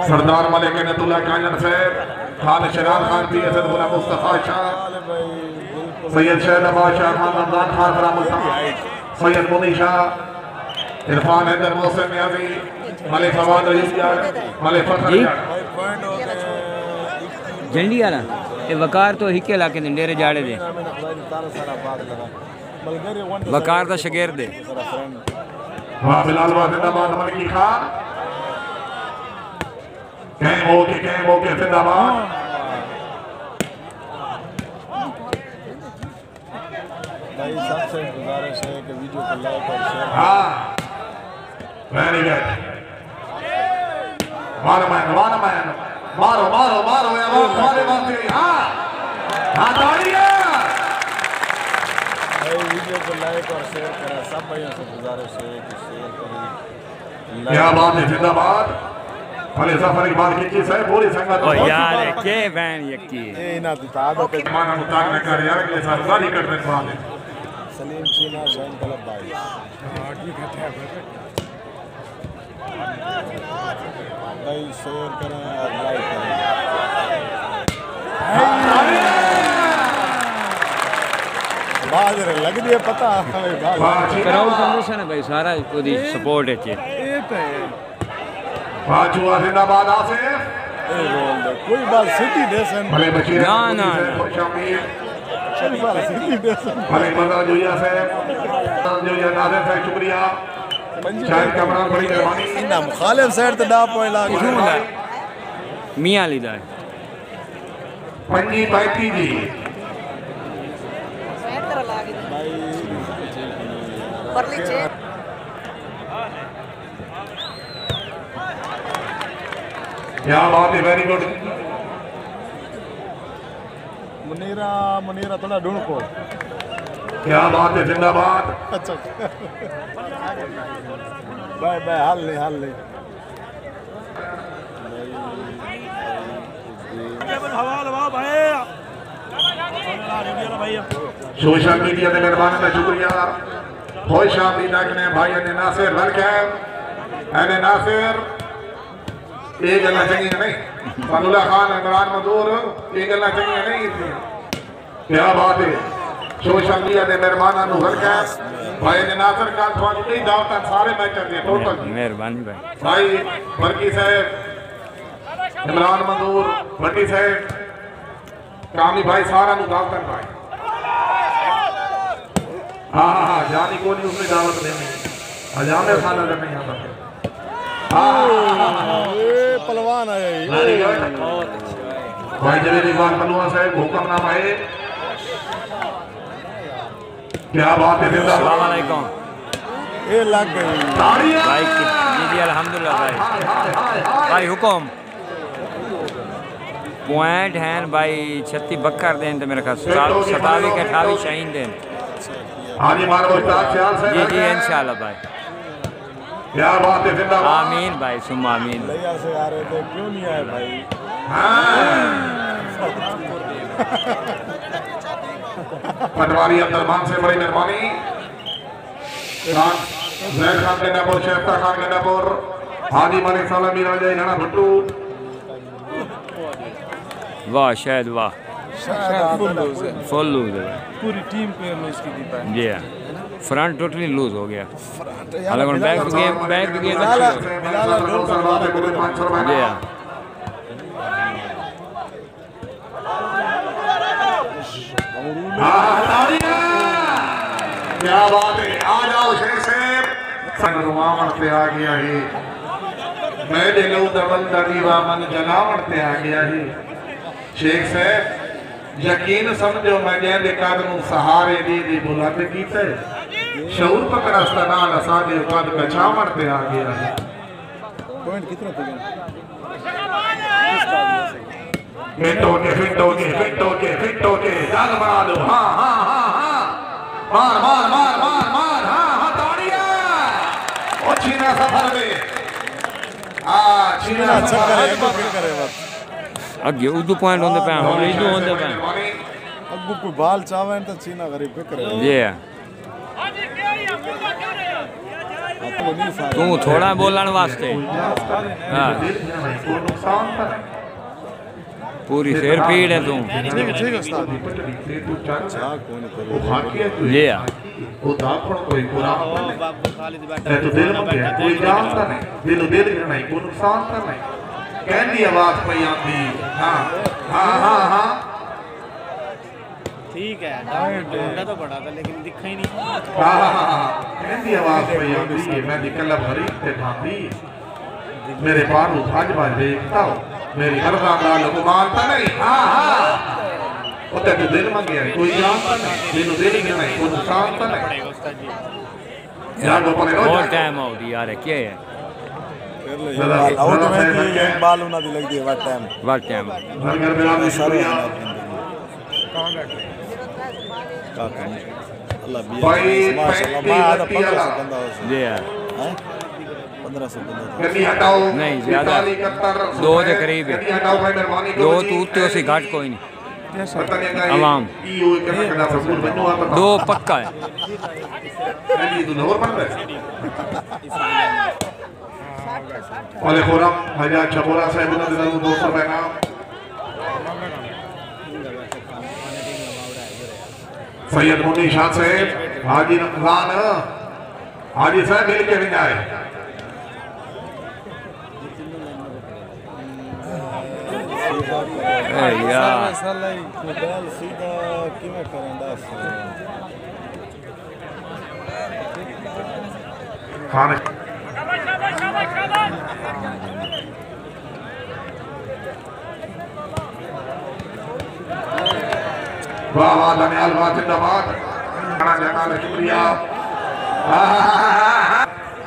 सरदार मलिक नतुल्लाह कांजन से खान शरार खान पी असद गुलाम मुस्तफा शाह सैयद शहद अब्बास शाह खान रमजान खान फरामुल सैयद मुनी शाह इरफान हैदर मोहसिन नियाजी मलिक फवाद रईसिया मलिक फखर झंडी वाला ये वकार तो हिके इलाके दे डेरे जाड़े दे वकार दा शगेर दे वाह बिलाल वाह जिंदाबाद मलिकी खान कैम ओके जिंदाबाद भाई सबसे गुजारिश है कि वीडियो को लाइक और शेयर हाँ वेरी गुड मारो यार मारे मारते हाँ तालियां भाई वीडियो को लाइक और शेयर करें सब भाइयों से गुजारिश है कि शेयर करें क्या बात है जिंदाबाद भले सफर की बात की है पूरी संगत ओ यार के बहन यकी ए ना तो आदत है माना मुताक न कर यार अगले साल गाड़ी कर रहे हैं सलीम चीना शाइन गलत भाई भाई शेयर करें और लाइक करें बाजरे लग दिए पता क्राउड कमीशन है भाई सारा कोई सपोर्ट है बाजुआ जिंदाबाद आसिफ कोई बात सिटी देसन भले बशीर ना कोई बात सिटी देसन भले मजा जोया से जोया नाज़िर से शुक्रिया शायद कमरान बड़ी मेहरबानी ना मुखालिफ साइड तो डा पॉइंट लाग मियां लीदा है पंजी पैती जी क्या बात है वेरी गुड मुनीरा थोड़ा ढूंढ को क्या बात है जिंदाबाद अच्छा बाय हाल नहीं सोशल मीडिया ने मेहरबानी का शुक्रिया खुश आमदीद ने भाई ने नासिर वेलकम एने नासिर ये गल्ला चंगी नहीं फनुल्लाह खान इमरान मजूर ये गल्ला चंगी नहीं थी क्या बात है सोशल मीडिया ने मेहरबाना नु वेलकम भाई ने नासिर का थोड़ी नहीं दावत सारे मैच दे टोटल मेहरबानी भाई बरकी साहब इमरान मजूर भट्टी साहब कामी भाई सारा नु दावत भाई हाँ जानी को नहीं उसने दावत देनी अजामे खाना करने यहाँ पर पहलवान है भाई जवेद इकबाल पलवा साहब हुक्मनामा है क्या बात है अस्सलाम वालेकुम ये लग गई भाई जी अल्हम्दुलिल्लाह भाई हुक्म पॉइंट हैं भाई 36 बक्कर दें तो मेरे ख्याल 27 के 28 शाहीन दें हाजी मारो उस्ताद ख्याल से जी इंशाल्लाह भाई क्या बात है जिंदाबाद आमीन भाई सुम्मा आमीन लैया से आ रहे थे क्यों नहीं आए भाई पटवारी अब्दुलरहमान से बड़ी मेहरबानी जैद खान गंडापुर शेफ्ता खान गंडापुर हाजी मलिक साला मीरा जय नाना भट्टू वाह शायद वाह फुल लूज है पूरी टीम पे लूज की थी जी हाँ फ्रंट टोटली लूज हो गया हालांकि बैक भी गेम जी हाँ क्या बात है आ जाओ शेख साहब संगवामन पे आ गया है मैं दिलो दबल दरीवा मन जलावण पे आ गया है शेख साहब यकीन समझो मैं जैसे कदम सहारे दी बुलंद कीते शऊर पकड़स्ता नाल असादे कद कछावण पे आ गया है पॉइंट कितना पे गया फिट होके जाग बना दो। हाँ हाँ हाँ हाँ मार मार मार मार मार हाँ हाँ ताड़िया और छीना सफर में छीना चक्कर है को करे बस अगे उदू पॉइंट होंदे पे हम इदू होंदे पे अगू कोई बाल चावन तो चीना गरीब पे करे ये तू थोड़ा बोलने वास्ते हाँ पूरी शेर पीड़ है तू ठीक है उस्ताद जा कौन करे ये वो दापड़ कोई कुरान है तो दिल में कोई जानता नहीं दिल नहीं कोई नुकसान कर नहीं कहती आवाज पे आती हाँ हाँ हाँ हाँ ठीक है ढूंढा तो बड़ा था लेकिन दिखा ही नहीं हाँ हाँ हाँ कहती आवाज पे आती मैं निकल भरी ते भांती मेरे पार उठाज बाज देखता हूँ मेरी मर्दा लाल को मानता नहीं हाँ हाँ वो तो दिल में गया कोई जानता नहीं दिल नहीं कोई नुकसान तो नहीं यार वो पले और टाइम आउट यार क्या है आउट में थी एक बाल उना दी लग दी वाट टाइम घर में आप सारे शुक्रिया का करने अल्लाह भी भाई माशाल्लाह मैं आधा 1500 बंदा हो ये हैं 1500 बंदा गड्डी हटाओ नहीं, ज्यादा। 41 दो के करीब है। गड्डी हटाओ भाई मेहरबानी दो करो तू उत्ते से घाट कोई नहीं पता नहीं क्या अवाम। ईओ करना सबूत बनो आता दो पक्का है गड्डी तू नवर बन रहा वाले खुरम हजा चबोरा साहब ने दिला 200 पैना सैयद मुनी शाह साहब हाजी रमजान हाजी साहब मिल के भी आए यार बाल सीधा किਵੇਂ करें दस खाने वाह वाह धन्यवाद वाह जिंदाबाद जनाब शुक्रिया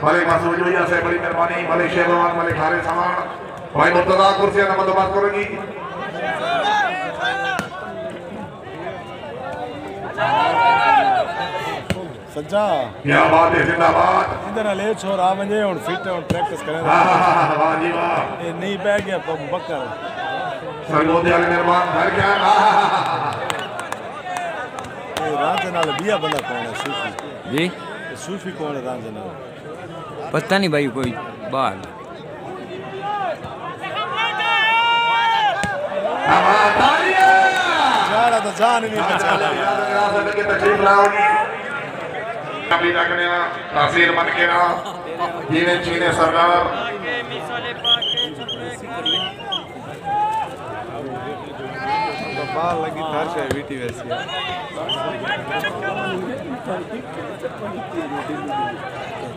भले मासूम जोइया से बड़ी मेहरबानी भले शेरवान भले खारे सामान भाई मुर्तजा कुर्सियां का बंदोबस्त करेगी सज्जा क्या बात है जिंदाबाद इधर ले छोर आ वजे और फिट और प्रैक्टिस करें वाह जी वाह ये नहीं बैठ गया बकर सरगोदे वाले मेहमान घर क्या ये रांझे नाल बिया बंदा कौन है सूफी जी सूफी कौन है रांझे नाल पता नहीं भाई कोई बाहर जाना तो जान ही नहीं बचा तशरीफ लाओगी अभी रखने तासीर मन के ना जीने चीने सरदार बाल लगी थार से वीटी वैसी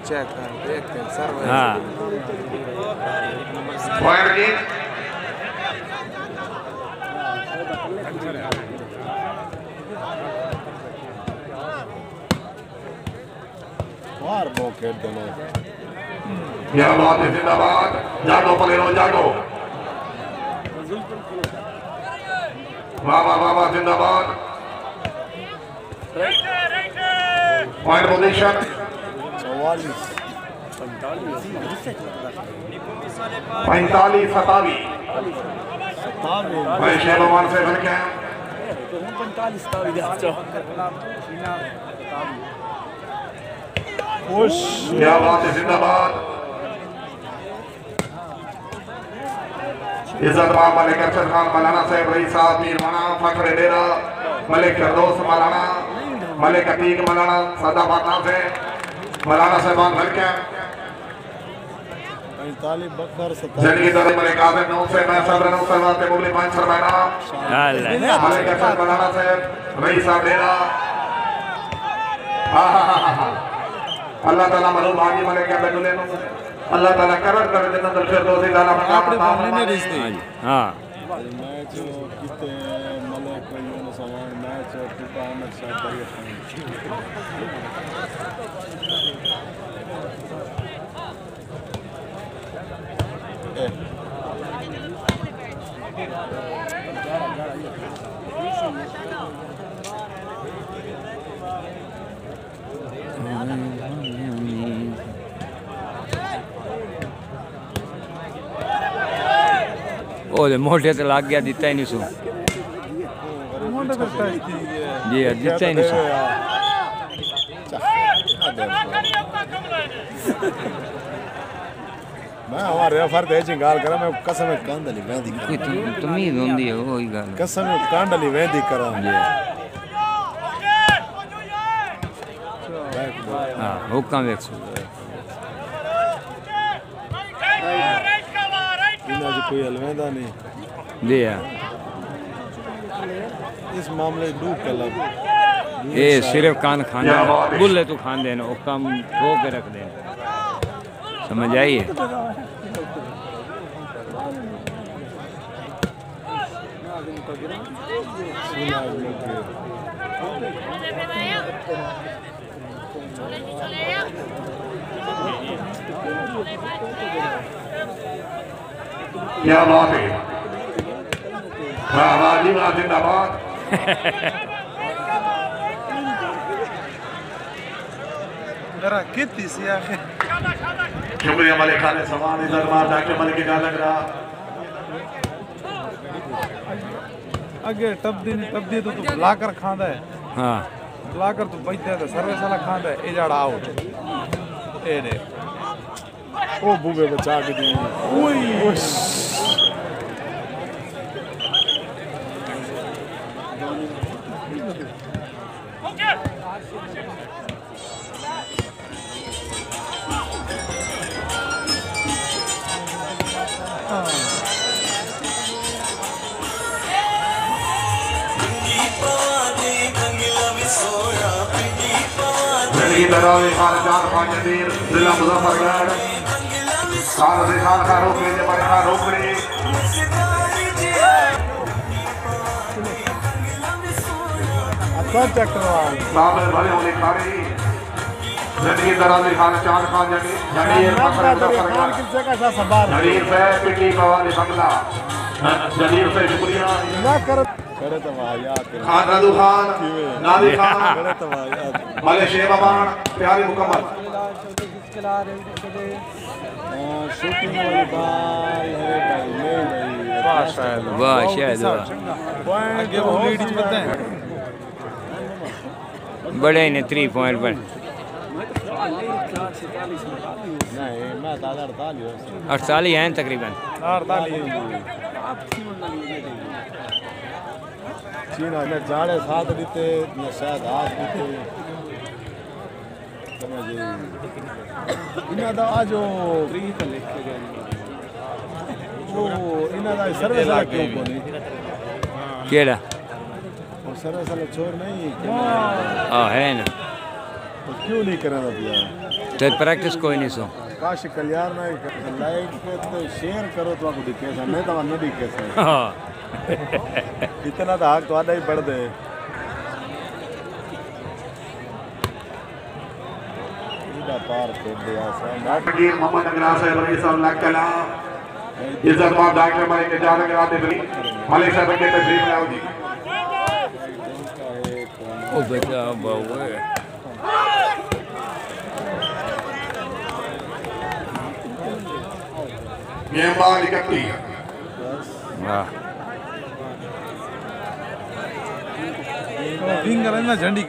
चेक कर देख कर सर हाँ फायर की बार बॉकेट दोनों क्या बात है जिंदाबाद जागो पलेरो जागो वाह वाह वाह वाह जिंदाबाद पॉइंट पोजीशन 45 27 भाई शेरवान से भर के खुश क्या बात है जिंदाबाद इज्जत मां मलिक अरशद खान मौलाना साहब रईस साहब पीर मना फखर डेरा मलिक फिरदौस मौलाना मलिक अतीक मौलाना सादाबाद नाम से मौलाना साहबान घर के 45 बकर जिंदगी दर मलिक आजम नौ से मैं सब्र नौ सलवाते मुगली पांच सरमाना मलिक अरशद मौलाना साहब रईस साहब डेरा अल्लाह ताला मरूम आजी मलिक के बेदुले नो अल्लाह ताला करम कर देना दल फिरदौसी दाना मकाम हाँ मैच किते मलिक यूनुस अवान मैच टिपा अहमद साहब भाई ओले मोटे तो लाग गया दिता ही नहीं सो जी दिता ही नहीं सो मैं हमारे रेफर दे चिंगाल करा मैं कसम कांडली वेंदी कोई तमीज होंदी है वो ही गल कसम कांडली वेंदी करा हां हुक्म देखो इना जो कोई अलवेंदा नहीं दे इस मामले डूब के लग ये सिर्फ कान खाने बुल्ले तो खान देना वो कम धो के रख देना समझ आइए क्या बात है जिंदाबाद कितनी सी आखिर शुक्रिया मलिक खाने समान इधर मार डॉक्टर मलिक की लग रहा अगे तब्दी तो तू लाकर खांदा है हाँ लाकर तू बैठे तो सर्विस वाला खांदा है ए जड़ा आउट ए रे ओ बूबे बचा के दी ओए दरावे खान चार पांच जदीर जिला मुजफ्फरगढ़ खान से खान का रोक लीजिए बड़े खान रोक लीजिए अच्छा चक्रवाल सामने भले होने खारी जदीर दरावे खान चार पांच जदीर किससे का संभाल जदीर से पिटी पवानी बंगला जदीर से शुक्रिया ना कर करे तो याद खान राजू खान नादी खान करे तो याद भले शेबाबान प्यारी मुकम्मल शूटिंग वाली बाल है भाई वाह शायद आगे वो लीड चलते हैं बड़े ने 3 पॉइंट पर नहीं मैं दादा 48 हैं तकरीबन 48 चीन ने जाड़े साथ देते न शायद हाथ देते समझे इना दा आजो वो इना दा सर्विस वाला क्यों कोनी केड़ा वो सर्विस वाला छोर नहीं हां है ना तो क्यों नहीं करना भैया तो प्रैक्टिस कोई नहीं सो काश कल्याण ना लाइक तो शेयर करो तो आपको दिखे नहीं तो नहीं दिखे हां इतना तो हक वादा ही बढ़ दे इधर पार कर दिया डॉक्टर मोहम्मद अगरा साहब रही साहब लाख कला इज्जत मां डॉक्टर भाई के जाने के बाद मलिक साहब के तशरीफ लाओ जी ओ बेटा बाबू ये बाल इकट्ठी वाह विंगर है ना झंडी